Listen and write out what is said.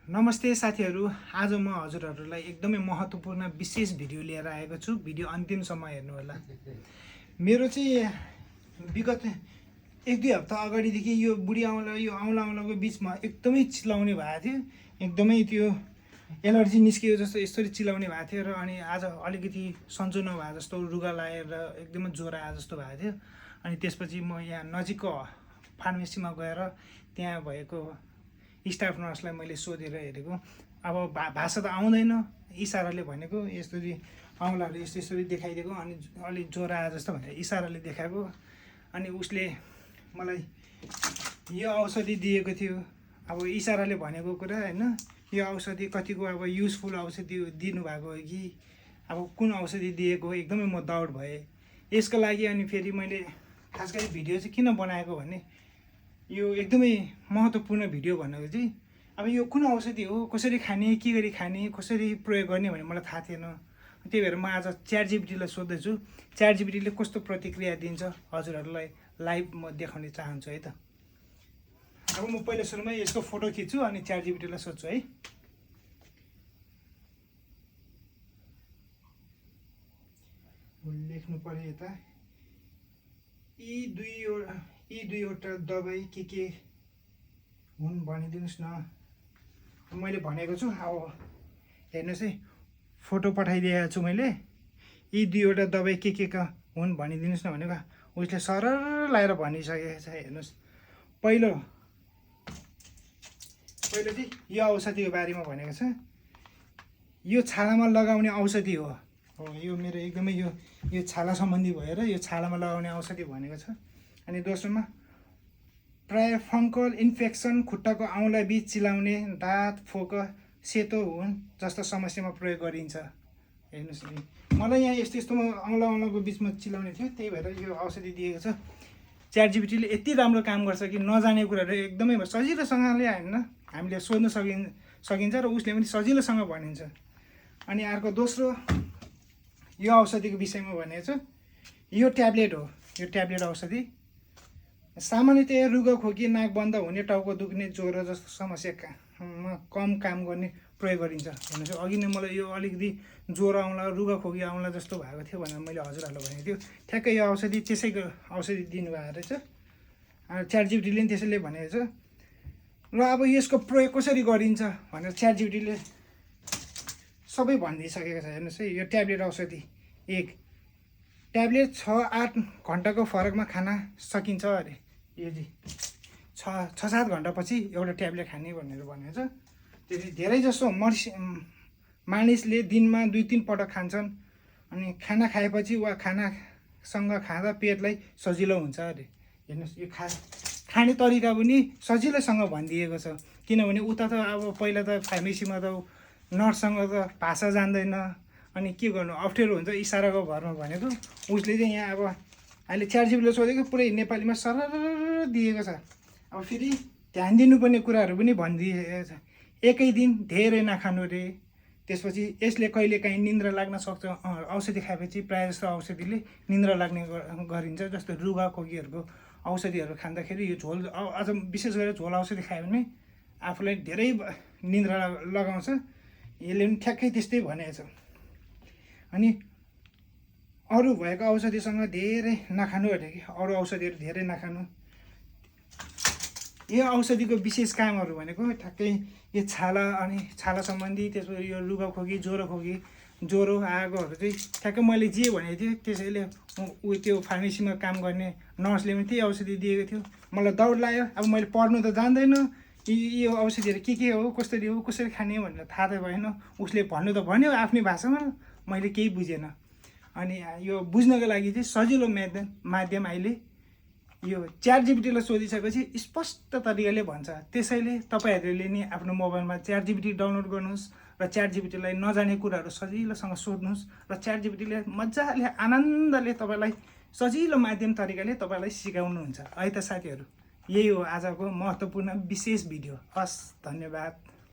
नमस्ते साथीहरू, आज म हजुरहरूलाई एकदमै महत्त्वपूर्ण विशेष भिडियो लिएर आएको छु। भिडियो अन्तिमसम्म हेर्नु होला। मेरो चाहिँ विगत 1-2 हप्ता अगाडिदेखि यो बुढी औँलाको बिचमा एकदमै चिलाउने भएको थियो। एकदमै त्यो एलर्जी निस्कियो जस्तो यसरी चिलाउने भएको थियो र अनि आज अलिकति सन्चो नभए जस्तो रुगा लागेर एकदमै ज्वरो आए जस्तो भएको थियो। अनि त्यसपछि म यहाँ नजिकको फार्मेसीमा गएर त्यहाँ भएको स्टाफ नर्सलाई मैले सोधेर हेरेको। अब भाषा त आउँदैन, इसाराले भनेको यसरी औँलाहरू यसरी देखाइदिएको अनि अलिक ज्वरो आए जस्तो भनेर इसाराले देखाएको। अनि उसले मलाई यो औषधि दिएको थियो। अब इसाराले भनेको कुरा हैन, यो औषधि कतिको अब युजफुल औषधि दिनुभएको हो कि अब कुन औषधि दिएको एकदमै म डाउट भएँ यसको लागि। अनि फेरि मैले खास गरी भिडियो चाहिँ किन बनाएको भने यो एकदमै महत्त्वपूर्ण भिडियो भनेको चाहिँ अब यो कुन औषधि हो, कसरी खाने, के गरी खाने, कसरी प्रयोग गर्ने भने मलाई थाहा थिएन। त्यही भएर म आज च्याटजिपिटीलाई सोध्दैछु, च्याटजिपिटीले कस्तो प्रतिक्रिया दिन्छ हजुरहरूलाई लाइभ म देखाउन चाहन्छु है त। अब म पहिला सुरुमा यसको फोटो खिच्छु अनि च्याटजिपिटीलाई सोध्छु है। लेख्नु पर्यो यता यी दुईवटा दबाई के हुन् भनिदिनुहोस् न। मैले भनेको छु। अब हेर्नुहोस् है, फोटो पठाइदिएको छु मैले। यी दुईवटा दबाई के का हुन् भनिदिनुहोस् न भनेको उसले सरर लाएर भनिसकेको छ। हेर्नुहोस्, पहिलो चाहिँ यो औषधिको बारेमा भनेको छ। यो छालामा लगाउने औषधि हो। यो मेरो एकदमै यो छाला सम्बन्धी भएर यो छालामा लगाउने औषधि भनेको छ। अनि दोस्रोमा प्राय फङ्गल इन्फेक्सन, खुट्टाको औँला बिच चिलाउने, दाँत फोक सेतो हुन् जस्ता समस्यामा प्रयोग गरिन्छ। हेर्नुहोस् नि, मलाई यहाँ यस्तो औँलाको बिचमा चिलाउने थियो, त्यही भएर यो औषधि दिएको छ। च्याटजिपिटीले यति राम्रो काम गर्छ कि नजाने कुराहरू एकदमै सजिलोसँगले हामीले सोध्न सकिन्छ र उसले पनि सजिलोसँग भनिन्छ। अनि अर्को दोस्रो यो औषधिको विषयमा भनेको छ। यो ट्याब्लेट हो, यो ट्याब्लेट औषधि सामान्यतया रुगा खोकी, नाक बन्द हुने, टाउको दुख्ने, ज्वरो जस्तो समस्यामा कम काम गर्ने प्रयोग गरिन्छ। हेर्नुहोस्, अघि नै मलाई यो अलिकति ज्वरो आउँला, रुगा खोकी आउँला जस्तो भएको थियो भनेर मैले हजुरहरूलाई भनेको थियो। ठ्याक्कै यो औषधि त्यसैको औषधि दिनुभएको रहेछ। च्याटजिपिटीले पनि त्यसैले भनेको छ। र अब यसको प्रयोग कसरी गरिन्छ भनेर च्याटजिपिटीले सबै भनिदिइसकेको छ। हेर्नुहोस् है, यो ट्याब्लेट औषधि 1 ट्याब्लेट 6-8 घन्टाको फरकमा खान सकिन्छ अरे। यो चाहिँ 6-7 घन्टापछि एउटा ट्याब्लेट खाने भनेर भनेको छ। त्यसले धेरै जसो मानिसले दिनमा 2-3 पटक खान्छन्। अनि खाना खाएपछि वा खानासँग खाँदा पेटलाई सजिलो हुन्छ अरे। हेर्नुहोस्, यो खाने तरिका पनि सजिलोसँग भनिदिएको छ। किनभने उता त अब पहिला त फार्मेसीमा त नर्ससँग त भाषा जान्दैन, अनि के गर्नु अप्ठ्यारो हुन्छ। इसाराको भरमा भनेको उसले चाहिँ यहाँ अब अहिले च्याटजिपिटीले सोधेको पुरै नेपालीमा सरर दिएको छ। अब फेरि ध्यान दिनुपर्ने कुराहरू पनि भनिदिएको छ। एकै दिन धेरै नखानु रे। त्यसपछि यसले कहिलेकाहीँ निन्द्रा लाग्न सक्छ। औषधि खाएपछि प्रायः जस्तो औषधिले निन्द्रा लाग्ने गरिन्छ। जस्तो रुगा खोकीहरूको औषधिहरू खाँदाखेरि यो झोल, अझ विशेष गरेर झोल औषधि खायो भने आफूलाई धेरै निन्द्रा लगाउँछ। यसले पनि ठ्याक्कै त्यस्तै भनेको छ। अनि अरू भएको औषधिसँग धेरै नखानु अरे कि, अरू औषधिहरू धेरै नखानु। यो औषधिको विशेष कामहरू भनेको ठ्याक्कै यो छाला अनि छाला सम्बन्धी, त्यसपछि यो रुगा खोकी, ज्वरो आएकोहरू चाहिँ ठ्याक्कै मैले जे भनेको थिएँ त्यसैले त्यो फार्मेसीमा काम गर्ने नर्सले पनि त्यही औषधि दिएको थियो। मलाई डाउट लाग्यो। अब मैले पढ्नु त जान्दैन, यो औषधिहरू के हो, कसरी हो, कसरी खाने भनेर थाहा त भएन। उसले भन्नु त भन्यो आफ्नै भाषामा, मैले केही बुझेन। अनि यो बुझ्नको लागि चाहिँ सजिलो माध्यम अहिले यो च्याटजिपिटीलाई सोधिसकेपछि स्पष्ट तरिकाले भन्छ। त्यसैले तपाईँहरूले नि आफ्नो मोबाइलमा च्याटजिपिटी डाउनलोड गर्नुहोस् र च्याटजिपिटीलाई नजाने कुराहरू सजिलोसँग सोध्नुहोस् र च्याटजिपिटीले मजाले आनन्दले तपाईँलाई सजिलो माध्यम तरिकाले तपाईँलाई सिकाउनुहुन्छ है त साथीहरू। यही हो आजको महत्त्वपूर्ण विशेष भिडियो। हस्, धन्यवाद।